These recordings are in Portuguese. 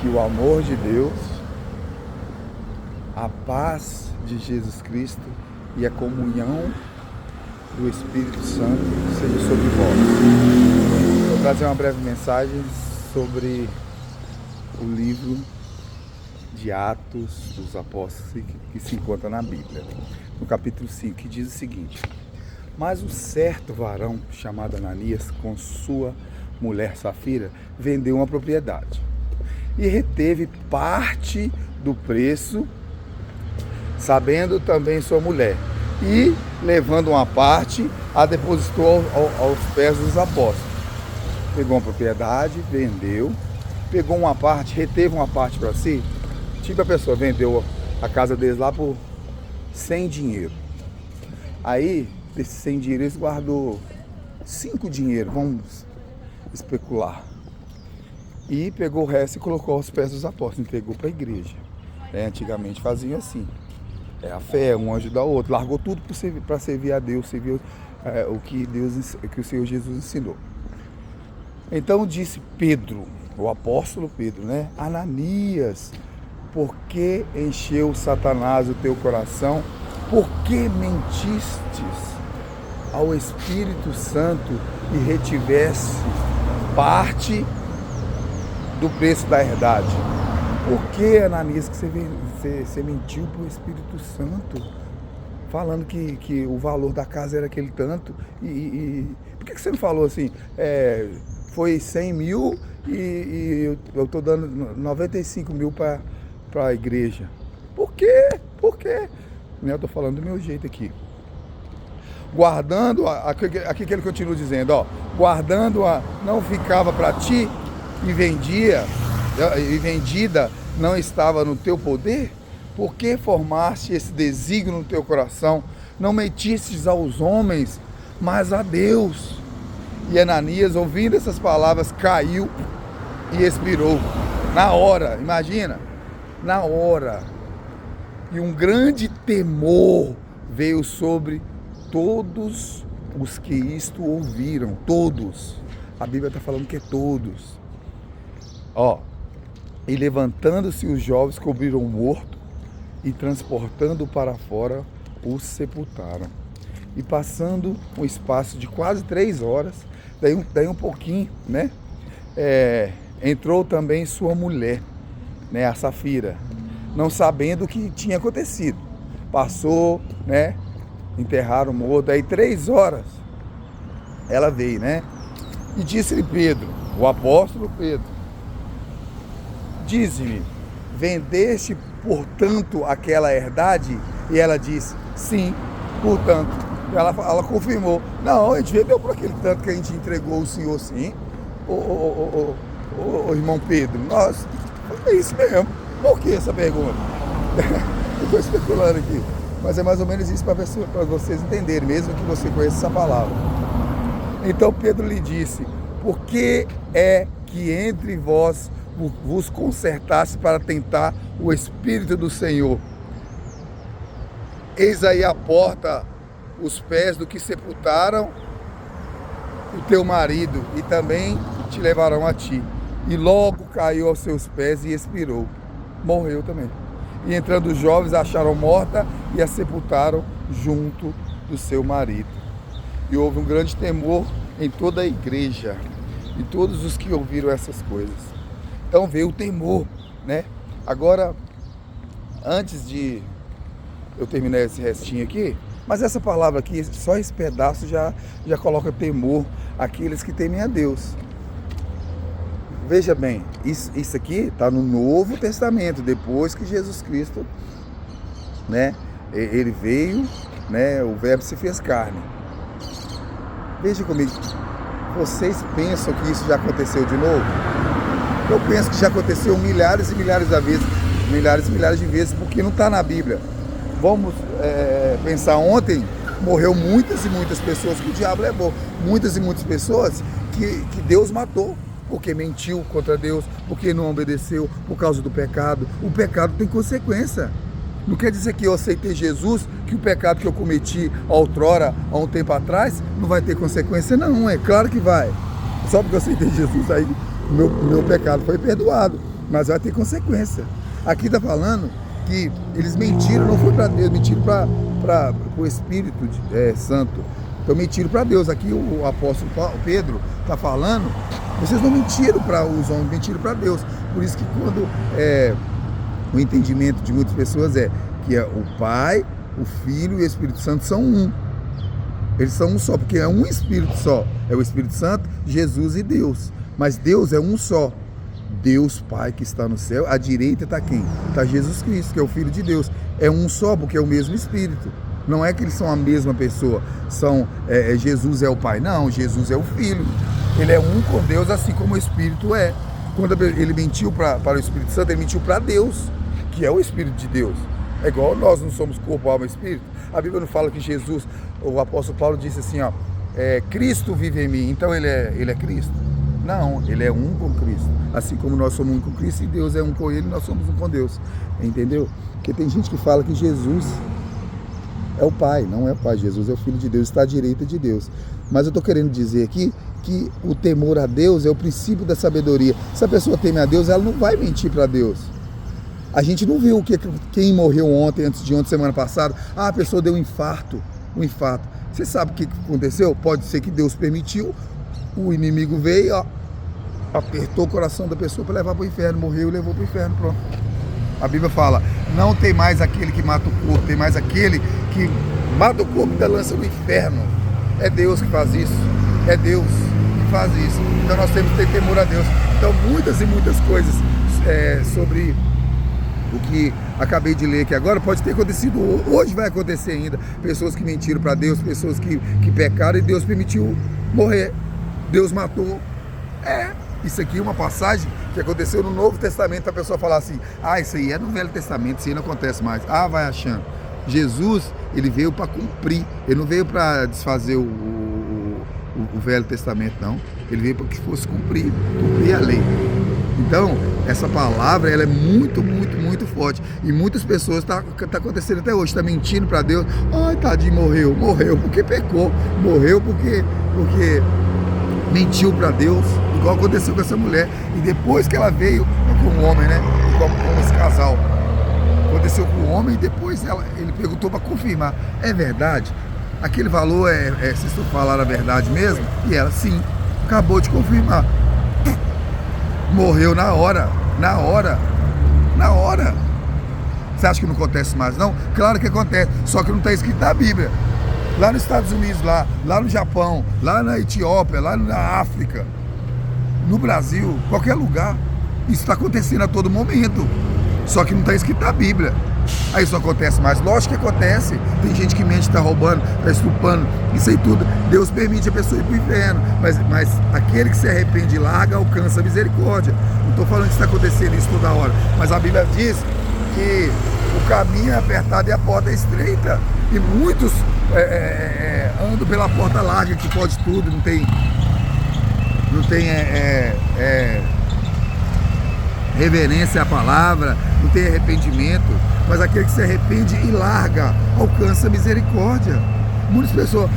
Que o amor de Deus, a paz de Jesus Cristo e a comunhão do Espírito Santo seja sobre vós. Vou trazer uma breve mensagem sobre o livro de Atos dos Apóstolos que se encontra na Bíblia, no capítulo 5, que diz o seguinte: mas um certo varão chamado Ananias, com sua mulher Safira, vendeu uma propriedade e reteve parte do preço, sabendo também sua mulher, e levando uma parte, a depositou aos pés dos apóstolos. Pegou uma propriedade, vendeu, pegou uma parte, reteve uma parte para si. Tipo, a pessoa vendeu a casa deles lá por 100 dinheiro. Aí, desses 100 dinheiro, eles guardou 5 dinheiro, vamos especular. E pegou o resto e colocou aos pés dos apóstolos, entregou para a igreja. Antigamente faziam assim. A fé, um ajuda o outro. Largou tudo para servir a Deus, servir o que o Senhor Jesus ensinou. Então disse Pedro, o apóstolo Pedro, né? Ananias, por que encheu Satanás o teu coração? Por que mentistes ao Espírito Santo e retivesse parte do preço da herdade? Por que, Ananias, que você mentiu para o Espírito Santo, falando que o valor da casa era aquele tanto? Por que você não falou assim, foi 100 mil e eu estou dando 95 mil para a igreja? Por quê? Por quê? Eu estou falando do meu jeito aqui. Guardando, aqui que ele continua dizendo, ó, guardando-a não ficava para ti e vendida não estava no teu poder? Por que formaste esse desígnio no teu coração? Não mentistes aos homens, mas a Deus. E Ananias, ouvindo essas palavras, caiu e expirou. Na hora, imagina, na hora. E um grande temor veio sobre todos os que isto ouviram, todos. A Bíblia está falando que é todos. E levantando-se os jovens, cobriram o morto e transportando para fora, o sepultaram. E passando um espaço de quase 3 horas, daí um pouquinho, né? Entrou também sua mulher, né? A Safira, não sabendo o que tinha acontecido. Passou, né? Enterraram o morto, aí 3 horas ela veio, né? E disse-lhe Pedro, o apóstolo Pedro: dize-me, vendeste portanto aquela herdade? E ela disse: sim, portanto. Ela confirmou: não, a gente vendeu por aquele tanto que a gente entregou ao senhor, sim. Ô irmão Pedro, nós, é isso mesmo. Por que essa pergunta? Eu estou especulando aqui, mas é mais ou menos isso para vocês entenderem, mesmo que você conheça essa palavra. Então Pedro lhe disse: por que é que entre vós vos consertasse para tentar o Espírito do Senhor? Eis aí a porta, os pés do que sepultaram o teu marido, e também te levarão a ti. E logo caiu aos seus pés e expirou. Morreu também. E entrando os jovens, acharam morta e a sepultaram junto do seu marido. E houve um grande temor em toda a igreja e todos os que ouviram essas coisas. Então veio o temor, né? Agora, antes de eu terminar esse restinho aqui, mas essa palavra aqui, só esse pedaço já coloca temor àqueles que temem a Deus. Veja bem, isso aqui está no Novo Testamento, depois que Jesus Cristo, né? Ele veio, né? O Verbo se fez carne. Veja comigo, vocês pensam que isso já aconteceu de novo? Eu penso que já aconteceu milhares e milhares de vezes, porque não está na Bíblia. Vamos pensar, ontem morreu muitas e muitas pessoas que o diabo levou. Muitas e muitas pessoas que Deus matou, porque mentiu contra Deus, porque não obedeceu por causa do pecado. O pecado tem consequência. Não quer dizer que eu aceitei Jesus, que o pecado que eu cometi outrora, há um tempo atrás, não vai ter consequência. Não, é claro que vai. Só porque eu aceitei Jesus, aí meu pecado foi perdoado. mas vai ter consequência. Aqui está falando que eles mentiram, não foi para Deus, mentiram para o Espírito Santo. Então mentiram para Deus. Aqui o apóstolo Pedro está falando, vocês não mentiram para os homens, mentiram para Deus. Por isso que quando o entendimento de muitas pessoas é que o Pai, o Filho e o Espírito Santo são um. Eles são um só, porque é um Espírito só. É o Espírito Santo, Jesus e Deus. Mas Deus é um só. Deus Pai que está no céu, à direita está quem? Está Jesus Cristo, que é o Filho de Deus. É um só, porque é o mesmo Espírito. Não é que eles são a mesma pessoa. Jesus é o Pai. Não, Jesus é o Filho. Ele é um com Deus, assim como o Espírito é. Quando ele mentiu para o Espírito Santo, ele mentiu para Deus, que é o Espírito de Deus. É igual nós não somos corpo, alma e espírito. A Bíblia não fala que Jesus, o apóstolo Paulo disse assim, Cristo vive em mim, então ele é Cristo? Não, ele é um com Cristo. Assim como nós somos um com Cristo e Deus é um com ele, nós somos um com Deus. Entendeu? Porque tem gente que fala que Jesus é o Pai, não é o Pai. Jesus é o Filho de Deus, está à direita de Deus. Mas eu estou querendo dizer aqui que o temor a Deus é o princípio da sabedoria. Se a pessoa teme a Deus, ela não vai mentir para Deus. A gente não viu quem morreu ontem, antes de ontem, semana passada. A pessoa deu um infarto. Você sabe o que aconteceu? Pode ser que Deus permitiu, o inimigo veio, apertou o coração da pessoa para levar para o inferno, morreu e levou para o inferno, pronto. A Bíblia fala, não tem mais aquele que mata o corpo, tem mais aquele que mata o corpo e lança no inferno. É Deus que faz isso, é Deus que faz isso. Então nós temos que ter temor a Deus. Então muitas e muitas coisas sobre o que acabei de ler aqui agora pode ter acontecido, hoje vai acontecer ainda. Pessoas que mentiram para Deus, pessoas que pecaram e Deus permitiu morrer. Deus matou. Isso aqui é uma passagem que aconteceu no Novo Testamento, para a pessoa falar assim, isso aí é no Velho Testamento, isso aí não acontece mais. Vai achando. Jesus, ele veio para cumprir, ele não veio para desfazer o Velho Testamento, não. Ele veio para que fosse cumprir a lei. Então, essa palavra, ela é muito, muito, muito forte. E muitas pessoas, tá acontecendo até hoje, está mentindo para Deus. Tadinho, morreu porque pecou. Morreu porque mentiu para Deus, igual aconteceu com essa mulher. E depois que ela veio com o homem, né? Como esse casal. Aconteceu com o homem e depois ele perguntou para confirmar. É verdade? Aquele valor vocês falaram a verdade mesmo? E ela, sim, acabou de confirmar. Morreu na hora. Você acha que não acontece mais, não? Claro que acontece, só que não está escrito na Bíblia. Lá nos Estados Unidos, lá no Japão, lá na Etiópia, lá na África, no Brasil, qualquer lugar, isso está acontecendo a todo momento. Só que não está escrito na Bíblia. Aí isso acontece mais? Lógico que acontece. Tem gente que mente, está roubando, está estupando, isso aí tudo. Deus permite a pessoa ir para o inferno. Mas aquele que se arrepende e larga, alcança a misericórdia. Não estou falando que está acontecendo isso toda hora. Mas a Bíblia diz que o caminho é apertado e a porta é estreita. E muitos andam pela porta larga, que pode tudo, não tem reverência à palavra, não tem arrependimento, mas aquele que se arrepende e larga, alcança a misericórdia. Muitas pessoas,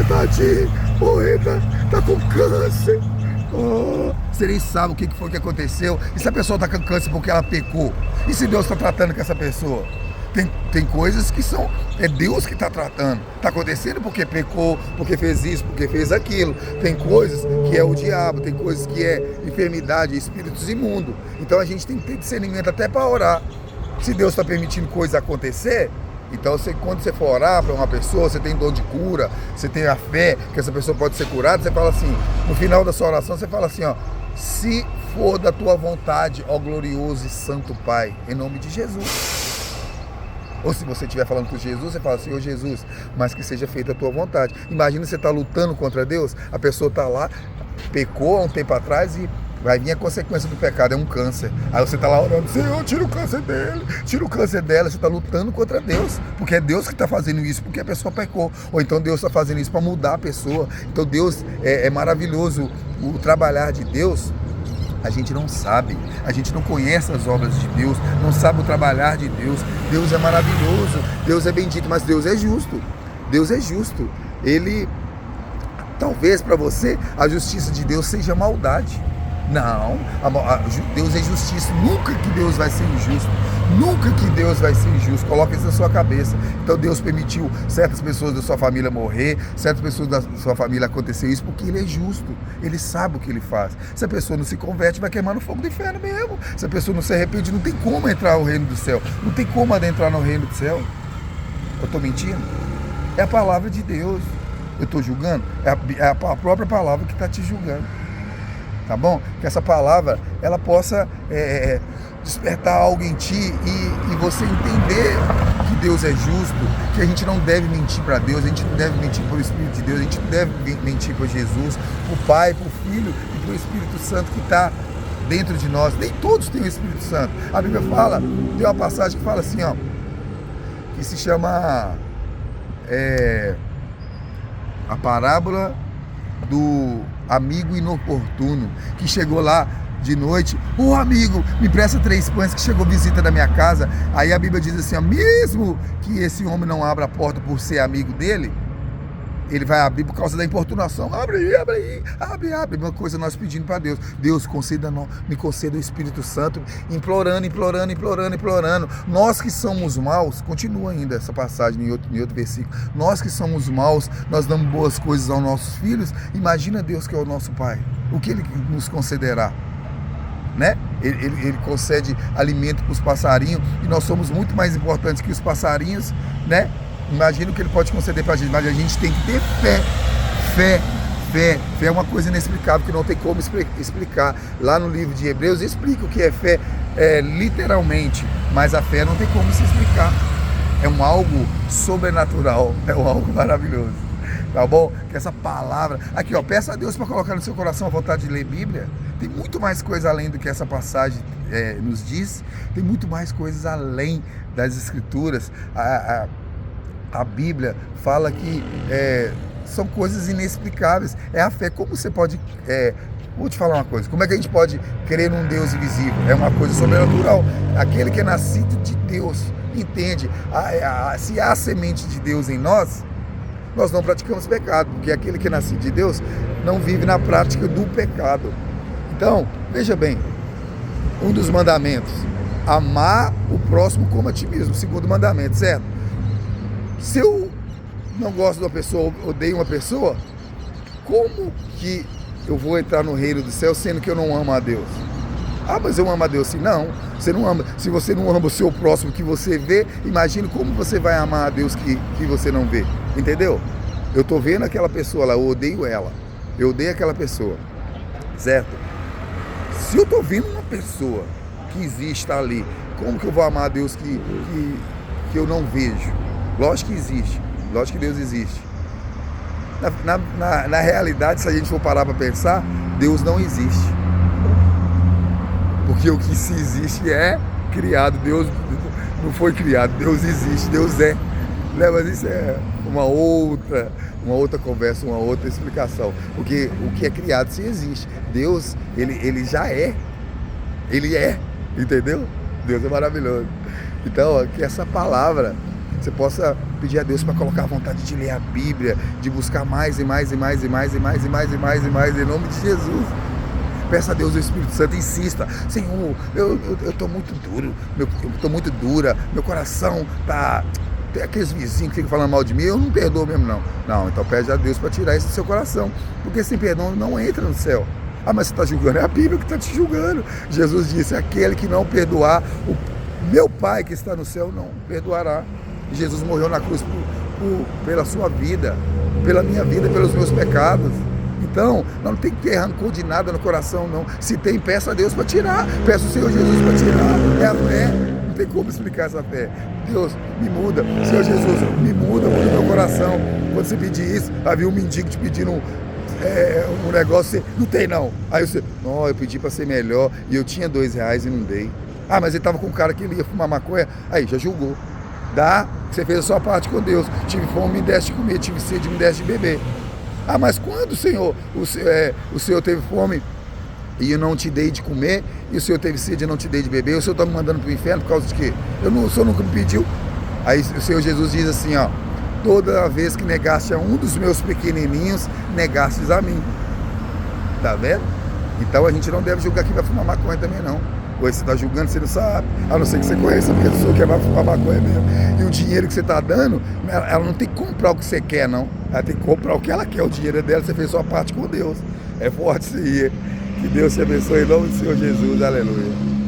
tadinho, tá com câncer. Você nem sabe o que foi que aconteceu. E se a pessoa tá com câncer porque ela pecou? E se Deus está tratando com essa pessoa? Tem coisas que é Deus que está tratando. Está acontecendo porque pecou, porque fez isso, porque fez aquilo. Tem coisas que é o diabo, tem coisas que é enfermidade, espíritos imundos. Então a gente tem que ter discernimento até para orar. Se Deus está permitindo coisa acontecer, então quando você for orar para uma pessoa, você tem dom de cura, você tem a fé que essa pessoa pode ser curada, você fala assim, no final da sua oração, você fala assim, se for da tua vontade, ó glorioso e santo Pai, em nome de Jesus. Ou se você estiver falando com Jesus, você fala, Senhor Jesus, mas que seja feita a tua vontade. Imagina você estar lutando contra Deus, a pessoa está lá, pecou há um tempo atrás e vai vir a consequência do pecado, é um câncer. Aí você está lá orando, Senhor, tira o câncer dele, tira o câncer dela. Você está lutando contra Deus, porque é Deus que está fazendo isso, porque a pessoa pecou. Ou então Deus está fazendo isso para mudar a pessoa. Então Deus é maravilhoso, o trabalhar de Deus. A gente não sabe, a gente não conhece as obras de Deus, não sabe o trabalhar de Deus. Deus é maravilhoso, Deus é bendito, mas Deus é justo. Deus é justo. Ele, talvez para você, a justiça de Deus seja maldade. Não, Deus é justiça. Nunca que Deus vai ser injusto. Nunca que Deus vai ser injusto. Coloca isso na sua cabeça. Então Deus permitiu certas pessoas da sua família morrer, certas pessoas da sua família acontecer isso, porque Ele é justo. Ele sabe o que Ele faz. Se a pessoa não se converte, vai queimar no fogo do inferno mesmo. Se a pessoa não se arrepende, não tem como entrar no reino do céu. Não tem como adentrar no reino do céu. Eu estou mentindo? É a palavra de Deus. Eu estou julgando? É a própria palavra que está te julgando. Tá bom? Que essa palavra, ela possa despertar algo em ti e você entender que Deus é justo, que a gente não deve mentir para Deus, a gente não deve mentir para o Espírito de Deus, a gente não deve mentir para Jesus, para o Pai, para o Filho e para o Espírito Santo que está dentro de nós. Nem todos têm o Espírito Santo. A Bíblia fala, tem uma passagem que fala assim, ó, que se chama a parábola do amigo inoportuno, que chegou lá de noite: ô amigo, me presta 3 pães que chegou visita da minha casa. Aí a Bíblia diz assim, ó, mesmo que esse homem não abra a porta por ser amigo dele, ele vai abrir por causa da importunação. Abre aí, abre. Uma coisa nós pedindo para Deus: Deus, me conceda o Espírito Santo, implorando. Nós que somos maus, continua ainda essa passagem em outro versículo, nós que somos maus, nós damos boas coisas aos nossos filhos. Imagina Deus, que é o nosso Pai, o que Ele nos concederá, né? Ele concede alimento para os passarinhos, e nós somos muito mais importantes que os passarinhos, né? Imagina o que Ele pode conceder para a gente, mas a gente tem que ter fé. Fé é uma coisa inexplicável que não tem como explicar. Lá no livro de Hebreus explica o que é fé literalmente, mas a fé não tem como se explicar. É um algo sobrenatural, é um algo maravilhoso. Tá bom? Que essa palavra aqui, ó, peça a Deus para colocar no seu coração a vontade de ler Bíblia. Tem muito mais coisa além do que essa passagem nos diz. Tem muito mais coisas além das Escrituras. A Bíblia fala que são coisas inexplicáveis. É a fé. Como você pode... vou te falar uma coisa. Como é que a gente pode crer num Deus invisível? É uma coisa sobrenatural. Aquele que é nascido de Deus entende. Se há a semente de Deus em nós, nós não praticamos pecado, porque aquele que é nascido de Deus não vive na prática do pecado. Então, veja bem, um dos mandamentos: amar o próximo como a ti mesmo. Segundo mandamento, certo? Se eu não gosto de uma pessoa, odeio uma pessoa, como que eu vou entrar no reino do céu sendo que eu não amo a Deus? Ah, mas eu amo a Deus. Sim, não, você não ama. Se você não ama o seu próximo que você vê, imagine como você vai amar a Deus que você não vê. Entendeu? Eu estou vendo aquela pessoa lá, eu odeio ela, eu odeio aquela pessoa, certo? Se eu estou vendo uma pessoa que existe, está ali, como que eu vou amar a Deus que eu não vejo? Lógico que existe, lógico que Deus existe. Na realidade, se a gente for parar para pensar, Deus não existe. Porque o que se existe é criado. Deus não foi criado, Deus existe, Deus é. Mas isso é uma outra conversa, uma outra explicação. Porque o que é criado se existe. Deus, ele já é. Ele é, entendeu? Deus é maravilhoso. Então, que essa palavra você possa pedir a Deus para colocar a vontade de ler a Bíblia, de buscar mais e mais, em nome de Jesus. Peça a Deus o Espírito Santo, insista: Senhor, eu estou muito duro, eu estou muito dura, meu coração está... Tem aqueles vizinhos que ficam falando mal de mim, eu não perdoo mesmo não. Não, então pede a Deus para tirar isso do seu coração, porque sem perdão não entra no céu. Ah, mas você está julgando? É a Bíblia que está te julgando. Jesus disse: aquele que não perdoar, o meu Pai que está no céu não perdoará. Jesus morreu na cruz pela sua vida, pela minha vida, pelos meus pecados. Então, não tem que ter rancor de nada no coração, não. Se tem, peça a Deus para tirar. Peça o Senhor Jesus para tirar. É a fé. Não tem como explicar essa fé. Deus, me muda. Senhor Jesus, me muda meu coração. Quando você pedir isso, havia um mendigo te pedindo um negócio, você não tem não. Aí você: não, eu pedi para ser melhor e eu tinha R$2 e não dei. Ah, mas ele estava com um cara que ele ia fumar maconha. Aí, já julgou. Dá, você fez a sua parte com Deus. Tive fome, me deste de comer. Tive sede, me deste de beber. Ah, mas quando, Senhor, o Senhor teve fome e eu não te dei de comer, e o Senhor teve sede e eu não te dei de beber, o Senhor está me mandando para o inferno por causa de quê? O Senhor nunca me pediu. Aí o Senhor Jesus diz assim, ó: toda vez que negaste a um dos meus pequenininhos, negastes a mim. Tá vendo? Então a gente não deve julgar quem vai fumar maconha também não. Ou você está julgando, você não sabe, a não ser que você conheça a pessoa que vai fumar maconha mesmo. E o dinheiro que você está dando, ela não tem que comprar o que você quer não, ela tem que comprar o que ela quer, o dinheiro é dela, você fez sua parte com Deus. É forte isso aí. Que Deus te abençoe em nome do Senhor Jesus, aleluia.